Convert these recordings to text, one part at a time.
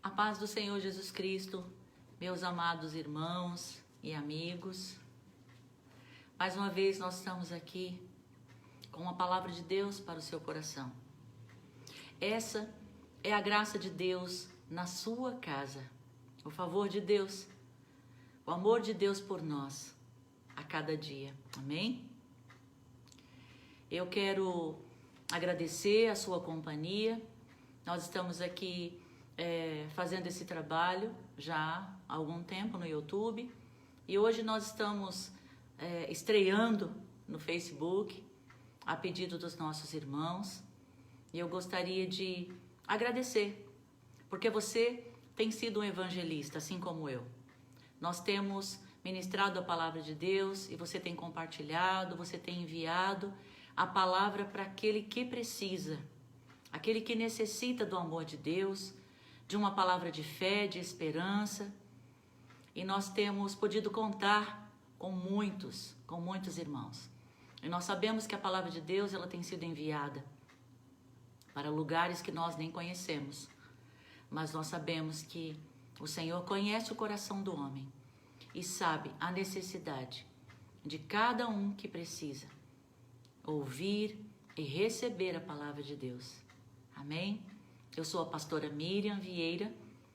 A paz do Senhor Jesus Cristo, meus amados irmãos e amigos. Mais uma vez nós estamos aqui com uma palavra de Deus para o seu coração. Essa é a graça de Deus na sua casa, o favor de Deus, o amor de Deus por nós a cada dia. Amém? Eu quero agradecer a sua companhia. Nós estamos aqui fazendo esse trabalho já há algum tempo no YouTube e hoje nós estamos estreando no Facebook a pedido dos nossos irmãos, e eu gostaria de agradecer porque você tem sido um evangelista assim como eu. Nós temos ministrado a palavra de Deus e você tem compartilhado, você tem enviado a palavra para aquele que precisa, aquele que necessita do amor de Deus, de uma palavra de fé, de esperança. E nós temos podido contar com muitos irmãos. E nós sabemos que a palavra de Deus ela tem sido enviada para lugares que nós nem conhecemos. Mas nós sabemos que o Senhor conhece o coração do homem e sabe a necessidade de cada um que precisa ouvir e receber a palavra de Deus. Amém? Eu sou a pastora Miriam Vieira,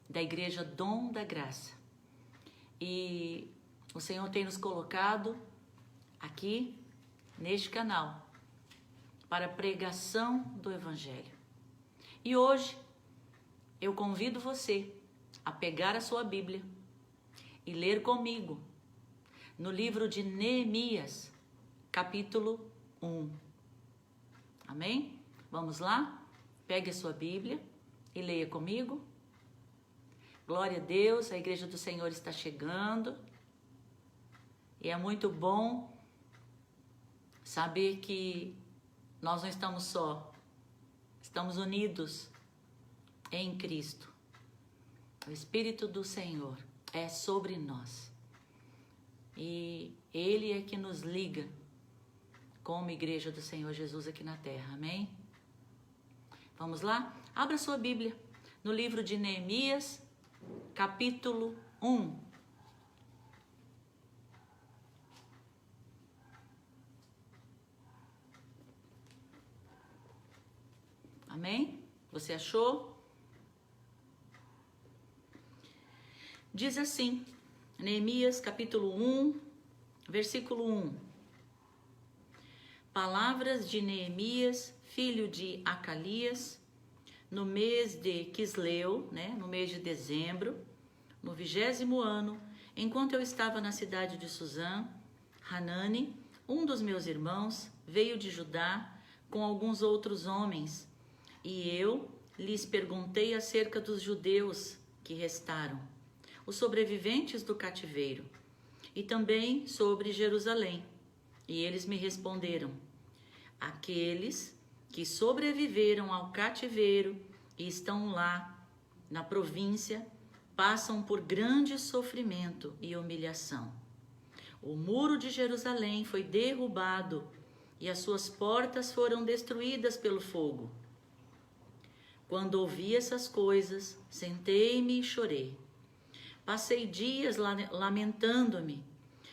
da Igreja Dom da Graça. E o Senhor tem nos colocado aqui, neste canal, para a pregação do Evangelho. E hoje, eu convido você a pegar a sua Bíblia e ler comigo no livro de Neemias, capítulo 1. Amém? Vamos lá? Pegue a sua Bíblia e leia comigo. Glória a Deus, a Igreja do Senhor está chegando. E é muito bom saber que nós não estamos só, estamos unidos em Cristo. O Espírito do Senhor é sobre nós. E Ele é que nos liga como Igreja do Senhor Jesus aqui na terra. Amém? Vamos lá? Abra sua Bíblia no livro de Neemias, capítulo 1. Amém? Você achou? Diz assim, Neemias, capítulo 1, versículo 1. Palavras de Neemias, filho de Acalias, no mês de Quisleu, no mês de dezembro, no 20º ano, enquanto eu estava na cidade de Suzã, Hanani, um dos meus irmãos, veio de Judá com alguns outros homens, e eu lhes perguntei acerca dos judeus que restaram, os sobreviventes do cativeiro, e também sobre Jerusalém. E eles me responderam: aqueles que sobreviveram ao cativeiro e estão lá na província passam por grande sofrimento e humilhação. O muro de Jerusalém foi derrubado e as suas portas foram destruídas pelo fogo. Quando ouvi essas coisas, sentei-me e chorei. Passei dias lamentando-me,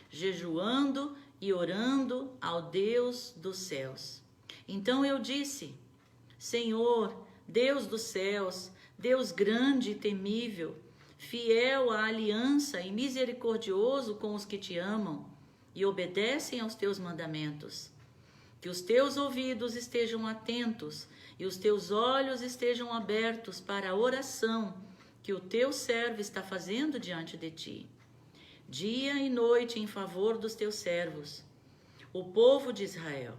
jejuando e orando ao Deus dos céus. Então eu disse: Senhor, Deus dos céus, Deus grande e temível, fiel à aliança e misericordioso com os que te amam e obedecem aos teus mandamentos, que os teus ouvidos estejam atentos e os teus olhos estejam abertos para a oração que o teu servo está fazendo diante de ti, dia e noite em favor dos teus servos, o povo de Israel.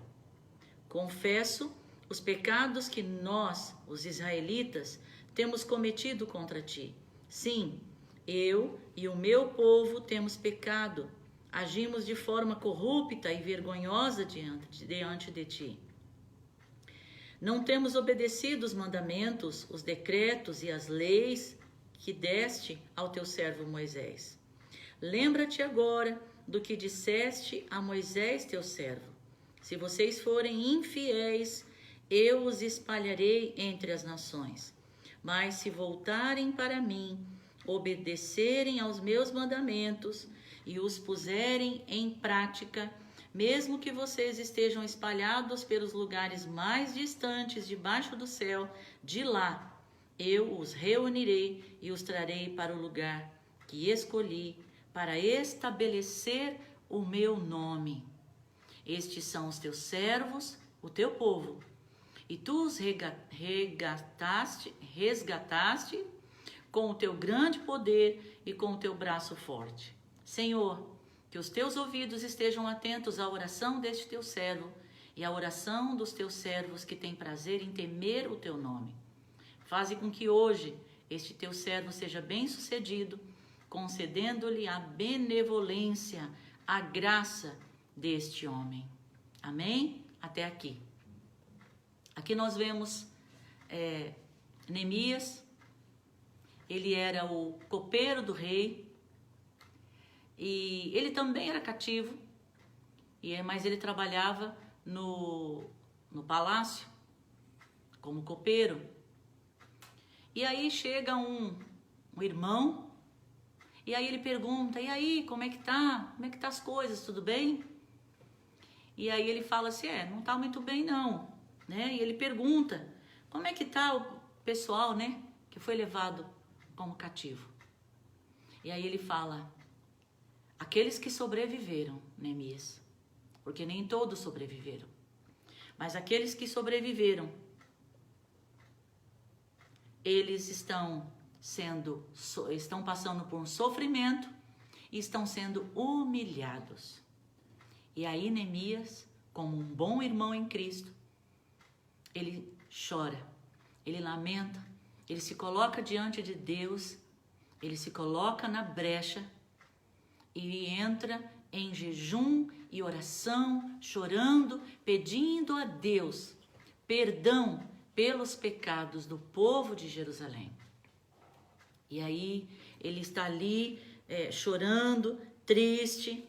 Confesso os pecados que nós, os israelitas, temos cometido contra ti. Sim, eu e o meu povo temos pecado, agimos de forma corrupta e vergonhosa diante de ti. Não temos obedecido os mandamentos, os decretos e as leis que deste ao teu servo Moisés. Lembra-te agora do que disseste a Moisés, teu servo. Se vocês forem infiéis, eu os espalharei entre as nações. Mas se voltarem para mim, obedecerem aos meus mandamentos e os puserem em prática, mesmo que vocês estejam espalhados pelos lugares mais distantes debaixo do céu, de lá eu os reunirei e os trarei para o lugar que escolhi para estabelecer o meu nome. Estes são os teus servos, o teu povo, e tu os resgataste com o teu grande poder e com o teu braço forte. Senhor, que os teus ouvidos estejam atentos à oração deste teu servo e à oração dos teus servos que têm prazer em temer o teu nome. Faze com que hoje este teu servo seja bem-sucedido, concedendo-lhe a benevolência, a graça deste homem. Amém? Até aqui. Aqui nós vemos Neemias. Ele era o copeiro do rei e ele também era cativo, mas ele trabalhava no palácio como copeiro. E aí chega um irmão e aí ele pergunta: e aí, como é que tá? Como é que tá as coisas? Tudo bem? E aí ele fala assim: não tá muito bem não, né? E ele pergunta: como é que tá o pessoal, né, que foi levado como cativo? E aí ele fala: aqueles que sobreviveram, Neemias, porque nem todos sobreviveram, mas aqueles que sobreviveram, eles estão passando por um sofrimento e estão sendo humilhados. E aí Neemias, como um bom irmão em Cristo, ele chora, ele lamenta, ele se coloca diante de Deus, ele se coloca na brecha e entra em jejum e oração, chorando, pedindo a Deus perdão pelos pecados do povo de Jerusalém. E aí ele está ali chorando, triste,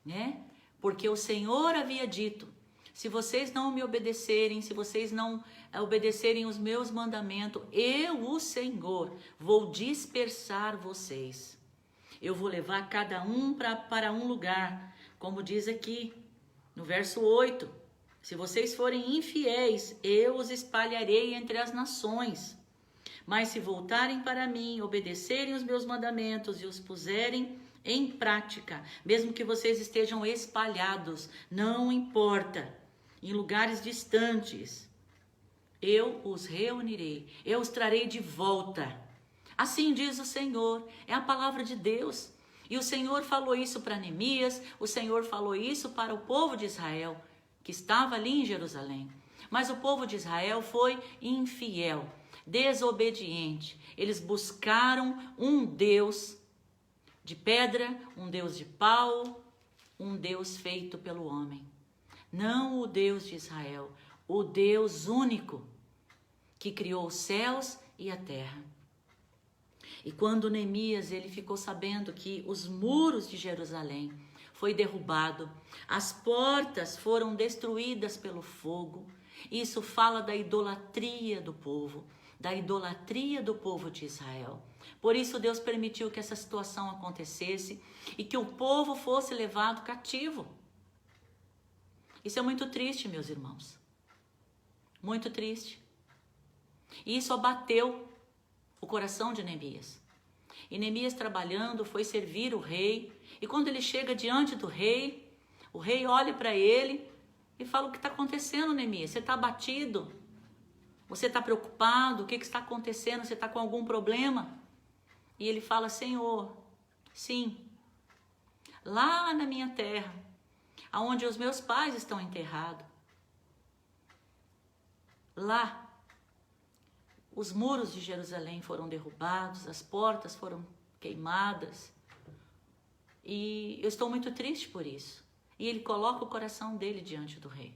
né? Porque o Senhor havia dito: se vocês não me obedecerem, se vocês não obedecerem os meus mandamentos, eu, o Senhor, vou dispersar vocês. Eu vou levar cada um para um lugar, como diz aqui no verso 8. Se vocês forem infiéis, eu os espalharei entre as nações. Mas se voltarem para mim, obedecerem os meus mandamentos e os puserem em prática, mesmo que vocês estejam espalhados, não importa, em lugares distantes, eu os reunirei, eu os trarei de volta. Assim diz o Senhor, é a palavra de Deus. E o Senhor falou isso para Neemias, o Senhor falou isso para o povo de Israel, que estava ali em Jerusalém. Mas o povo de Israel foi infiel, desobediente. Eles buscaram um Deus de pedra, um Deus de pau, um Deus feito pelo homem. Não o Deus de Israel, o Deus único que criou os céus e a terra. E quando Neemias ele ficou sabendo que os muros de Jerusalém foi derrubado, as portas foram destruídas pelo fogo, isso fala da idolatria do povo de Israel. Por isso Deus permitiu que essa situação acontecesse e que o povo fosse levado cativo. Isso é muito triste, meus irmãos. Muito triste. E isso abateu o coração de Neemias. E Neemias, trabalhando, foi servir o rei. E quando ele chega diante do rei, o rei olha para ele e fala: o que está acontecendo, Neemias? Você está abatido? Você está preocupado? O que está acontecendo? Você está com algum problema? E ele fala: Senhor, sim, lá na minha terra, aonde os meus pais estão enterrados, lá os muros de Jerusalém foram derrubados, as portas foram queimadas, e eu estou muito triste por isso. E ele coloca o coração dele diante do rei.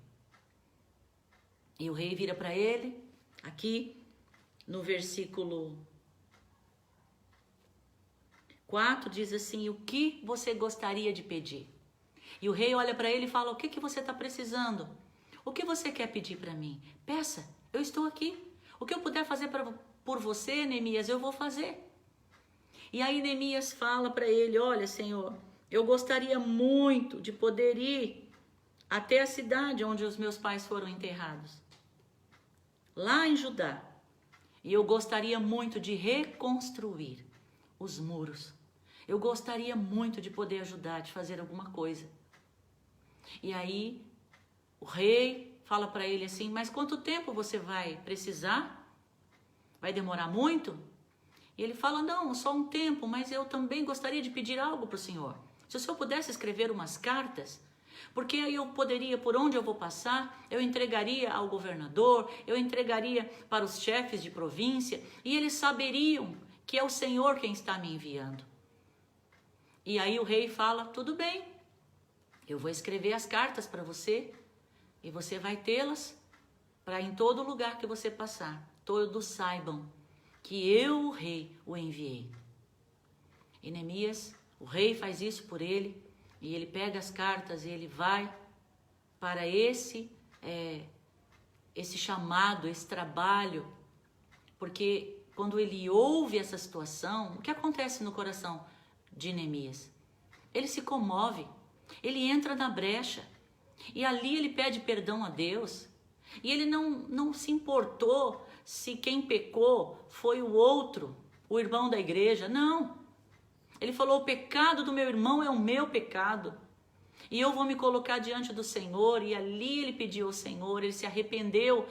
E o rei vira para ele, aqui no versículo 4, diz assim: o que você gostaria de pedir? E o rei olha para ele e fala: o que você está precisando? O que você quer pedir para mim? Peça, eu estou aqui. O que eu puder fazer por você, Neemias, eu vou fazer. E aí Neemias fala para ele, olha, Senhor, eu gostaria muito de poder ir até a cidade onde os meus pais foram enterrados, lá em Judá. E eu gostaria muito de reconstruir os muros. Eu gostaria muito de poder ajudar, de fazer alguma coisa. E aí o rei fala para ele assim, mas quanto tempo você vai precisar? Vai demorar muito? E ele fala, não, só um tempo, mas eu também gostaria de pedir algo para o senhor. Se o senhor pudesse escrever umas cartas, porque aí eu poderia, por onde eu vou passar, eu entregaria ao governador, eu entregaria para os chefes de província, e eles saberiam que é o Senhor quem está me enviando. E aí o rei fala, tudo bem, eu vou escrever as cartas para você, e você vai tê-las para em todo lugar que você passar, todos saibam que eu, o rei, o enviei. E Neemias, o rei faz isso por ele, e ele pega as cartas e ele vai para esse chamado, esse trabalho, porque quando ele ouve essa situação, o que acontece no coração de Neemias? Ele se comove, ele entra na brecha, e ali ele pede perdão a Deus, e ele não se importou se quem pecou foi o outro, o irmão da igreja, não. Ele falou, o pecado do meu irmão é o meu pecado, e eu vou me colocar diante do Senhor, e ali ele pediu ao Senhor, ele se arrependeu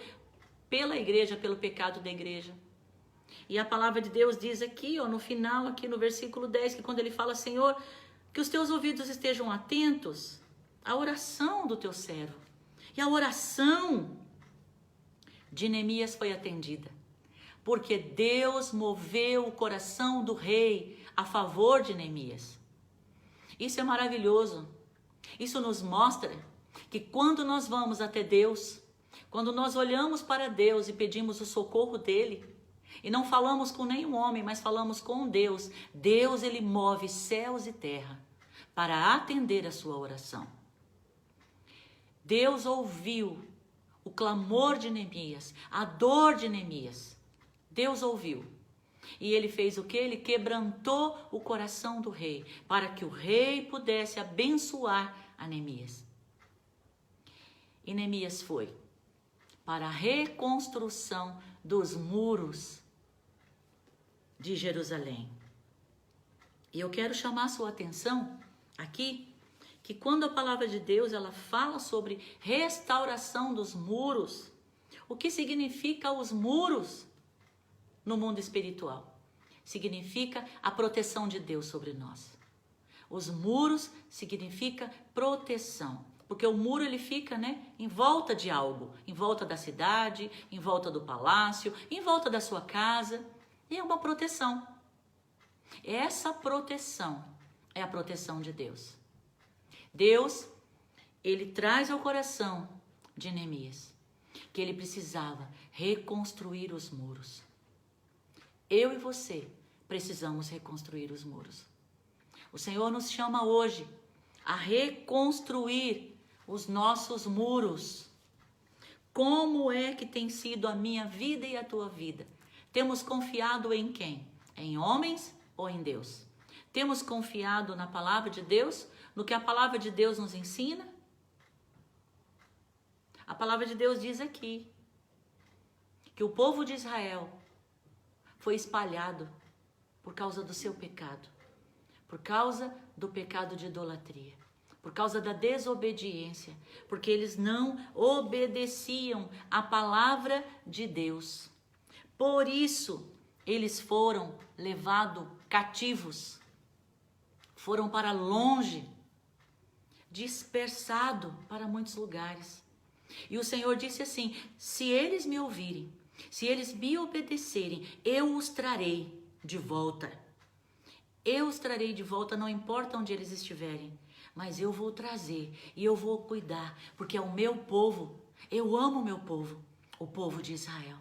pela igreja, pelo pecado da igreja. E a palavra de Deus diz aqui, no final, aqui no versículo 10, que quando ele fala, Senhor, que os teus ouvidos estejam atentos à oração do teu servo. E a oração de Neemias foi atendida, porque Deus moveu o coração do rei a favor de Neemias. Isso é maravilhoso. Isso nos mostra que quando nós vamos até Deus, quando nós olhamos para Deus e pedimos o socorro dele, e não falamos com nenhum homem, mas falamos com Deus, Deus ele move céus e terra para atender a sua oração. Deus ouviu o clamor de Neemias, a dor de Neemias. Deus ouviu. E ele fez o que? Ele quebrantou o coração do rei, para que o rei pudesse abençoar a Neemias. E Neemias foi para a reconstrução dos muros de Jerusalém. E eu quero chamar a sua atenção aqui, que quando a palavra de Deus ela fala sobre restauração dos muros, o que significa os muros no mundo espiritual? Significa a proteção de Deus sobre nós. Os muros significa proteção, porque o muro ele fica, em volta de algo, em volta da cidade, em volta do palácio, em volta da sua casa, e é uma proteção. Essa proteção é a proteção de Deus. Deus, ele traz ao coração de Neemias que ele precisava reconstruir os muros. Eu e você precisamos reconstruir os muros. O Senhor nos chama hoje a reconstruir os nossos muros. Como é que tem sido a minha vida e a tua vida? Temos confiado em quem? Em homens ou em Deus? Temos confiado na palavra de Deus? No que a palavra de Deus nos ensina? A palavra de Deus diz aqui que o povo de Israel foi espalhado por causa do seu pecado, por causa do pecado de idolatria, por causa da desobediência, porque eles não obedeciam à palavra de Deus. Por isso, eles foram levados cativos, foram para longe, dispersado para muitos lugares. E o Senhor disse assim: se eles me ouvirem, se eles me obedecerem, eu os trarei de volta. Eu os trarei de volta, não importa onde eles estiverem, mas eu vou trazer e eu vou cuidar, porque é o meu povo. Eu amo o meu povo, o povo de Israel.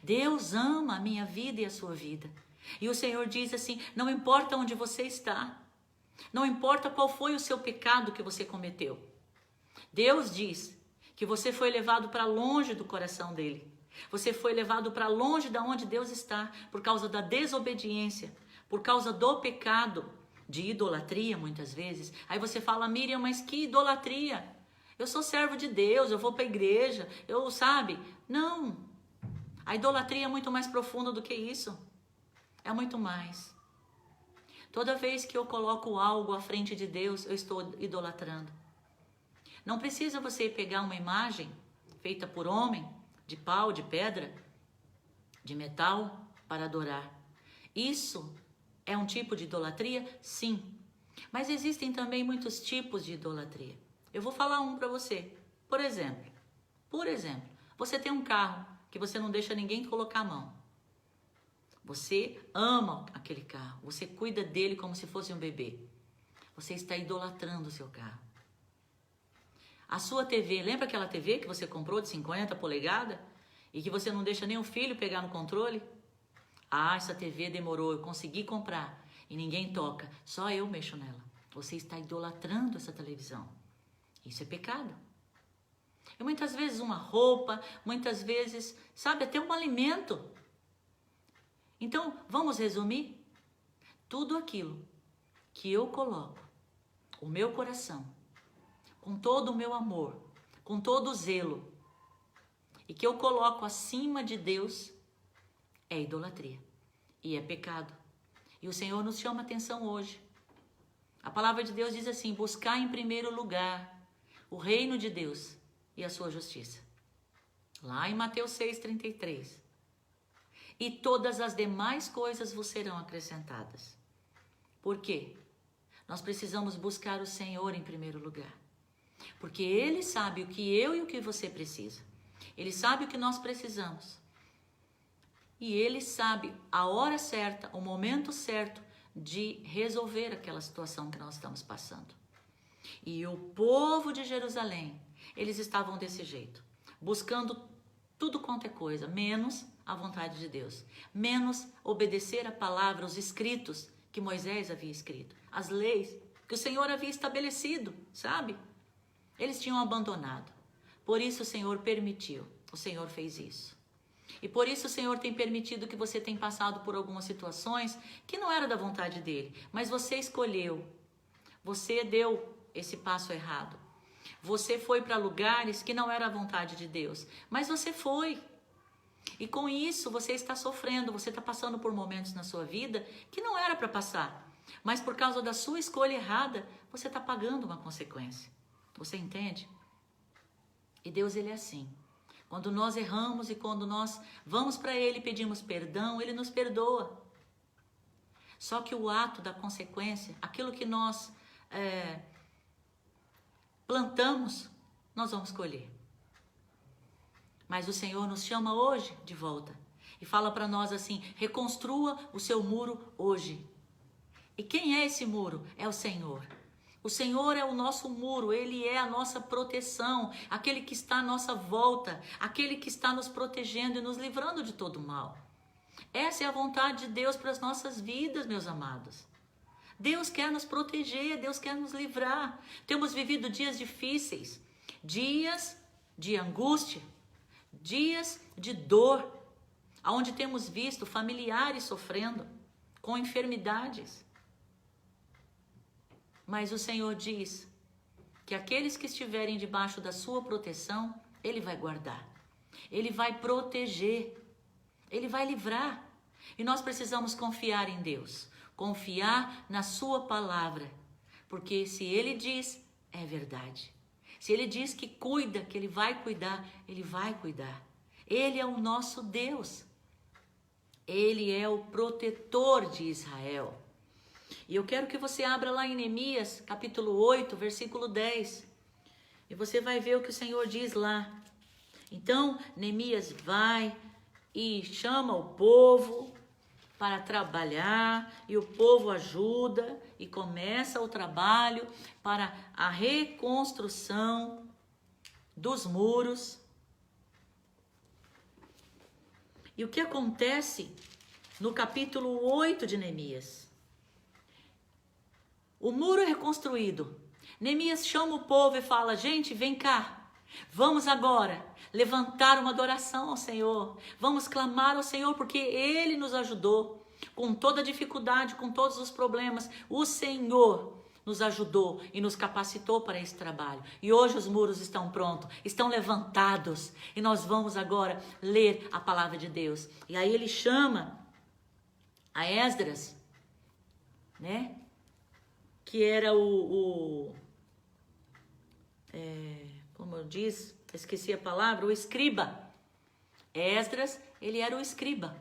Deus ama a minha vida e a sua vida. E o Senhor diz assim: não importa onde você está, não importa qual foi o seu pecado que você cometeu. Deus diz que você foi levado para longe do coração dele. Você foi levado para longe de onde Deus está por causa da desobediência, por causa do pecado de idolatria, muitas vezes. Aí você fala, Miriam, mas que idolatria? Eu sou servo de Deus, eu vou para a igreja, sabe? Não. A idolatria é muito mais profunda do que isso. É muito mais. Toda vez que eu coloco algo à frente de Deus, eu estou idolatrando. Não precisa você pegar uma imagem feita por homem, de pau, de pedra, de metal, para adorar. Isso é um tipo de idolatria? Sim. Mas existem também muitos tipos de idolatria. Eu vou falar um para você. Por exemplo, você tem um carro que você não deixa ninguém colocar a mão. Você ama aquele carro, você cuida dele como se fosse um bebê. Você está idolatrando o seu carro. A sua TV, lembra aquela TV que você comprou de 50 polegadas e que você não deixa nem o filho pegar no controle? Ah, essa TV demorou, eu consegui comprar e ninguém toca, só eu mexo nela. Você está idolatrando essa televisão. Isso é pecado. E muitas vezes uma roupa, muitas vezes, sabe, até um alimento. Então, vamos resumir? Tudo aquilo que eu coloco, o meu coração, com todo o meu amor, com todo o zelo, e que eu coloco acima de Deus, é idolatria e é pecado. E o Senhor nos chama a atenção hoje. A palavra de Deus diz assim, buscar em primeiro lugar o reino de Deus e a sua justiça. Lá em Mateus 6,33. E todas as demais coisas vos serão acrescentadas. Por quê? Nós precisamos buscar o Senhor em primeiro lugar. Porque Ele sabe o que eu e o que você precisa. Ele sabe o que nós precisamos. E Ele sabe a hora certa, o momento certo de resolver aquela situação que nós estamos passando. E o povo de Jerusalém, eles estavam desse jeito, buscando tudo quanto é coisa, menos a vontade de Deus, menos obedecer a palavra, os escritos que Moisés havia escrito, as leis que o Senhor havia estabelecido, sabe? Eles tinham abandonado. Por isso o Senhor permitiu, o Senhor fez isso. E por isso o Senhor tem permitido que você tenha passado por algumas situações que não era da vontade dele, mas você escolheu, você deu esse passo errado. Você foi para lugares que não era a vontade de Deus, mas você foi. E com isso você está sofrendo, você está passando por momentos na sua vida que não era para passar. Mas por causa da sua escolha errada, você está pagando uma consequência. Você entende? E Deus, Ele é assim. Quando nós erramos e quando nós vamos para Ele e pedimos perdão, Ele nos perdoa. Só que o ato da consequência, aquilo que nós plantamos, nós vamos colher. Mas o Senhor nos chama hoje de volta e fala para nós assim, reconstrua o seu muro hoje. E quem é esse muro? É o Senhor. O Senhor é o nosso muro, Ele é a nossa proteção, aquele que está à nossa volta, aquele que está nos protegendo e nos livrando de todo mal. Essa é a vontade de Deus para as nossas vidas, meus amados. Deus quer nos proteger, Deus quer nos livrar. Temos vivido dias difíceis, dias de angústia, dias de dor, onde temos visto familiares sofrendo com enfermidades. Mas o Senhor diz que aqueles que estiverem debaixo da sua proteção, Ele vai guardar, Ele vai proteger, Ele vai livrar. E nós precisamos confiar em Deus, confiar na sua palavra, porque se Ele diz, é verdade. Se Ele diz que cuida, que Ele vai cuidar, Ele vai cuidar. Ele é o nosso Deus. Ele é o protetor de Israel. E eu quero que você abra lá em Neemias, capítulo 8, versículo 10. E você vai ver o que o Senhor diz lá. Então, Neemias vai e chama o povo para trabalhar. E o povo ajuda e começa o trabalho para a reconstrução dos muros. E o que acontece no capítulo 8 de Neemias? O muro é reconstruído. Neemias chama o povo e fala, gente, vem cá. Vamos agora levantar uma adoração ao Senhor. Vamos clamar ao Senhor porque Ele nos ajudou com toda dificuldade, com todos os problemas. O Senhor nos ajudou e nos capacitou para esse trabalho. E hoje os muros estão prontos, estão levantados. E nós vamos agora ler a palavra de Deus. E aí ele chama a Esdras, né? Que era como eu disse, esqueci a palavra, o escriba. Esdras, ele era o escriba.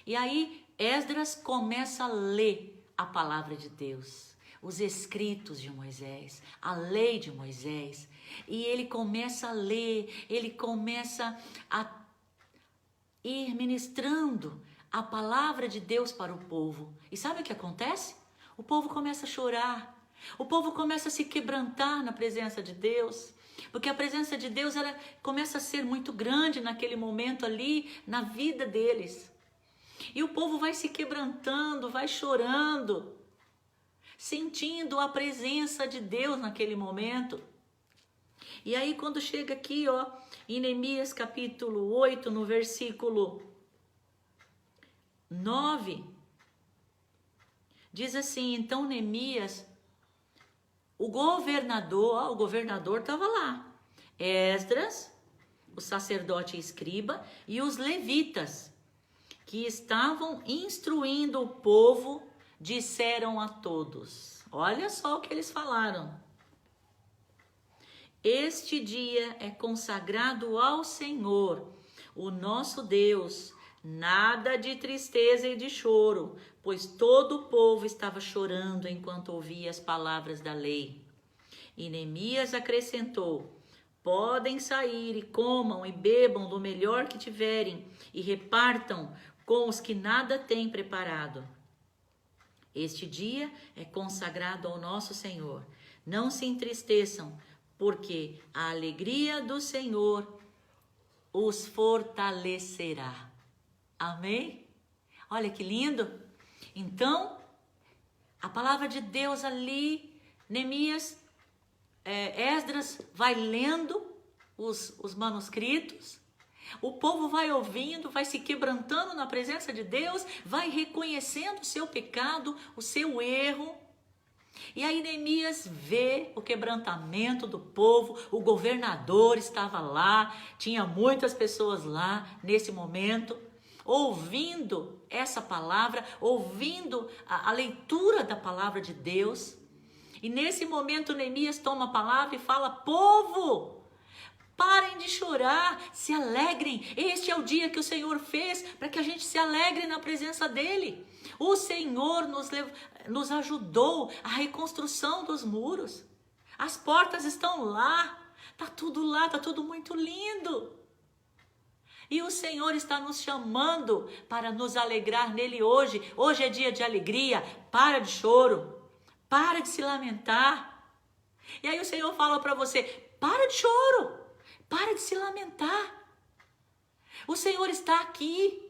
E aí Esdras começa a ler a palavra de Deus, os escritos de Moisés, a lei de Moisés. E ele começa a ler, ele começa a ir ministrando a palavra de Deus para o povo. E sabe o que acontece? O povo começa a chorar, o povo começa a se quebrantar na presença de Deus, porque a presença de Deus ela começa a ser muito grande naquele momento ali, na vida deles. E o povo vai se quebrantando, vai chorando, sentindo a presença de Deus naquele momento. E aí quando chega aqui, ó, em Neemias capítulo 8, no versículo 9, diz assim: então Neemias, o governador estava lá, Esdras, o sacerdote e escriba, e os levitas, que estavam instruindo o povo, disseram a todos, olha só o que eles falaram: este dia é consagrado ao Senhor, o nosso Deus, nada de tristeza e de choro, pois todo o povo estava chorando enquanto ouvia as palavras da lei. E Neemias acrescentou: podem sair e comam e bebam do melhor que tiverem e repartam com os que nada têm preparado. Este dia é consagrado ao nosso Senhor. Não se entristeçam, porque a alegria do Senhor os fortalecerá. Amém? Olha que lindo. Então, a palavra de Deus ali, Neemias, Esdras vai lendo os manuscritos, o povo vai ouvindo, vai se quebrantando na presença de Deus, vai reconhecendo o seu pecado, o seu erro. E aí Neemias vê o quebrantamento do povo, o governador estava lá, tinha muitas pessoas lá nesse momento, ouvindo essa palavra, ouvindo a leitura da palavra de Deus. E nesse momento Neemias toma a palavra e fala: povo, parem de chorar, se alegrem. Este é o dia que o Senhor fez para que a gente se alegre na presença dele. O Senhor nos ajudou a reconstrução dos muros. As portas estão lá, tá tudo lá, tá tudo muito lindo. E o Senhor está nos chamando para nos alegrar nele hoje. Hoje é dia de alegria. Para de choro, para de se lamentar. E aí o Senhor fala para você: para de choro, para de se lamentar. O Senhor está aqui.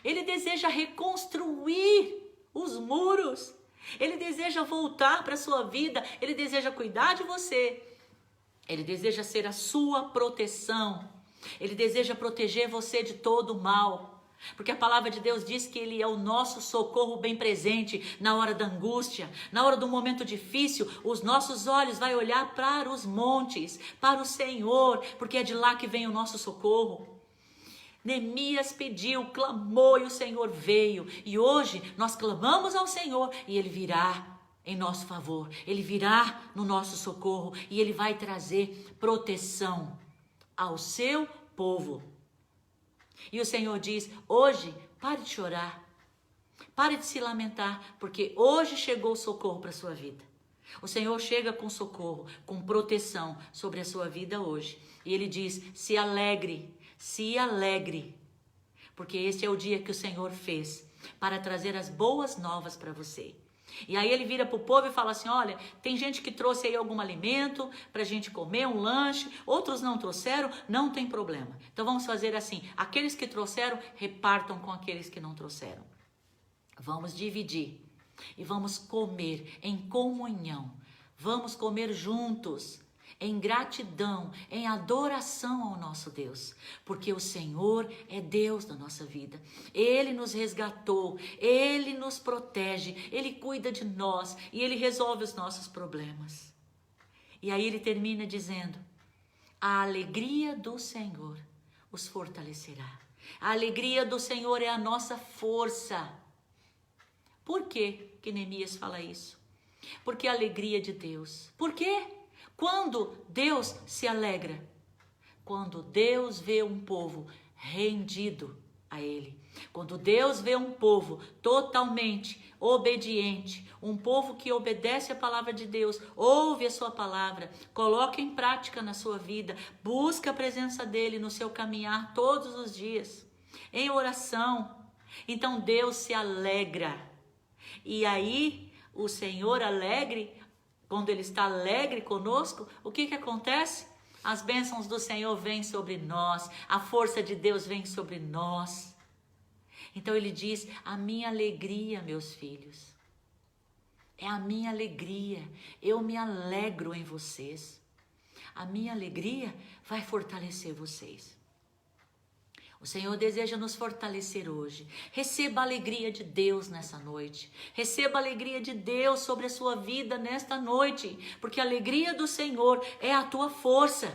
Ele deseja reconstruir os muros. Ele deseja voltar para a sua vida. Ele deseja cuidar de você. Ele deseja ser a sua proteção. Ele deseja proteger você de todo o mal. Porque a palavra de Deus diz que Ele é o nosso socorro bem presente na hora da angústia, na hora do momento difícil. Os nossos olhos vão olhar para os montes, para o Senhor, porque é de lá que vem o nosso socorro. Neemias pediu, clamou e o Senhor veio. E hoje nós clamamos ao Senhor e Ele virá em nosso favor. Ele virá no nosso socorro e Ele vai trazer proteção ao seu povo. E o Senhor diz: hoje pare de chorar, pare de se lamentar, porque hoje chegou o socorro para a sua vida. O Senhor chega com socorro, com proteção sobre a sua vida hoje. E Ele diz: se alegre, porque este é o dia que o Senhor fez para trazer as boas novas para você. E aí ele vira para o povo e fala assim: olha, tem gente que trouxe aí algum alimento para a gente comer, um lanche, outros não trouxeram, não tem problema. Então vamos fazer assim: aqueles que trouxeram, repartam com aqueles que não trouxeram. Vamos dividir e vamos comer em comunhão, vamos comer juntos. em gratidão, em adoração ao nosso Deus, porque o Senhor é Deus da nossa vida. Ele nos resgatou, Ele nos protege, Ele cuida de nós e Ele resolve os nossos problemas. E aí ele termina dizendo: a alegria do Senhor os fortalecerá. A alegria do Senhor é a nossa força. Por que Neemias fala isso? Porque a alegria de Deus. Por quê? Quando Deus se alegra, quando Deus vê um povo rendido a Ele, quando Deus vê um povo totalmente obediente, um povo que obedece a palavra de Deus, ouve a sua palavra, coloca em prática na sua vida, busca a presença dEle no seu caminhar todos os dias, em oração, então Deus se alegra. E aí o Senhor alegre, quando Ele está alegre conosco, o que acontece? As bênçãos do Senhor vêm sobre nós, a força de Deus vem sobre nós. Então Ele diz: a minha alegria, meus filhos, é a minha alegria, eu me alegro em vocês. A minha alegria vai fortalecer vocês. O Senhor deseja nos fortalecer hoje. Receba a alegria de Deus nessa noite. Receba a alegria de Deus sobre a sua vida nesta noite. Porque a alegria do Senhor é a tua força.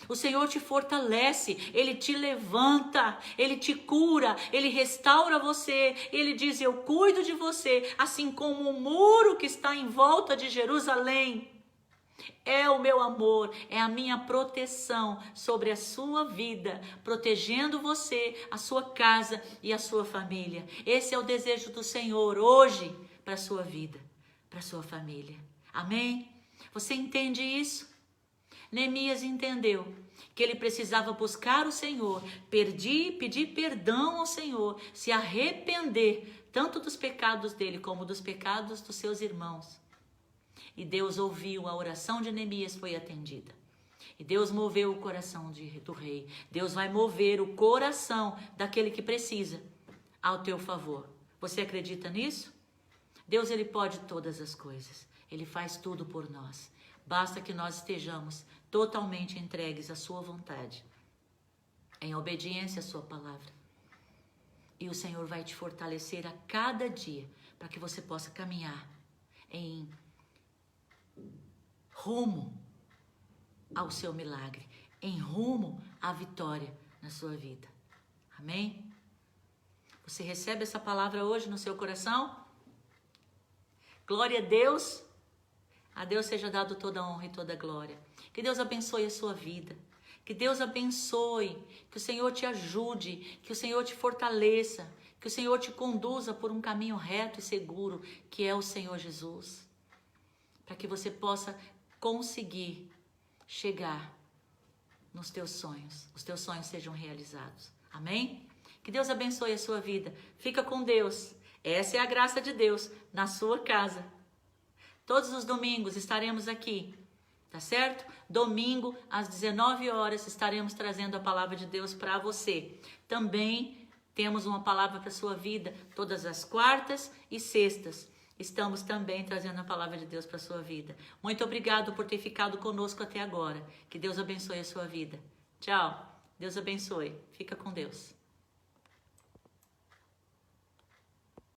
O Senhor te fortalece, Ele te levanta, Ele te cura, Ele restaura você. Ele diz: eu cuido de você, assim como o muro que está em volta de Jerusalém. É o meu amor, é a minha proteção sobre a sua vida, protegendo você, a sua casa e a sua família. Esse é o desejo do Senhor hoje para a sua vida, para a sua família. Amém? Você entende isso? Neemias entendeu que ele precisava buscar o Senhor, pedir perdão ao Senhor, se arrepender tanto dos pecados dele como dos pecados dos seus irmãos. E Deus ouviu, a oração de Neemias foi atendida. E Deus moveu o coração do rei. Deus vai mover o coração daquele que precisa ao teu favor. Você acredita nisso? Deus, Ele pode todas as coisas. Ele faz tudo por nós. Basta que nós estejamos totalmente entregues à sua vontade, em obediência à sua palavra. E o Senhor vai te fortalecer a cada dia, para que você possa caminhar em rumo ao seu milagre, em rumo à vitória na sua vida. Amém? Você recebe essa palavra hoje no seu coração? Glória a Deus. A Deus seja dado toda a honra e toda a glória. Que Deus abençoe a sua vida. Que Deus abençoe, que o Senhor te ajude, que o Senhor te fortaleça, que o Senhor te conduza por um caminho reto e seguro, que é o Senhor Jesus. Para que você possa conseguir chegar nos teus sonhos, os teus sonhos sejam realizados. Amém? Que Deus abençoe a sua vida. Fica com Deus. Essa é a graça de Deus na sua casa. Todos os domingos estaremos aqui, tá certo? Domingo, às 19 horas, estaremos trazendo a palavra de Deus para você. Também temos uma palavra para a sua vida todas as quartas e sextas. Estamos também trazendo a palavra de Deus para a sua vida. Muito obrigado por ter ficado conosco até agora. Que Deus abençoe a sua vida. Tchau. Deus abençoe. Fica com Deus.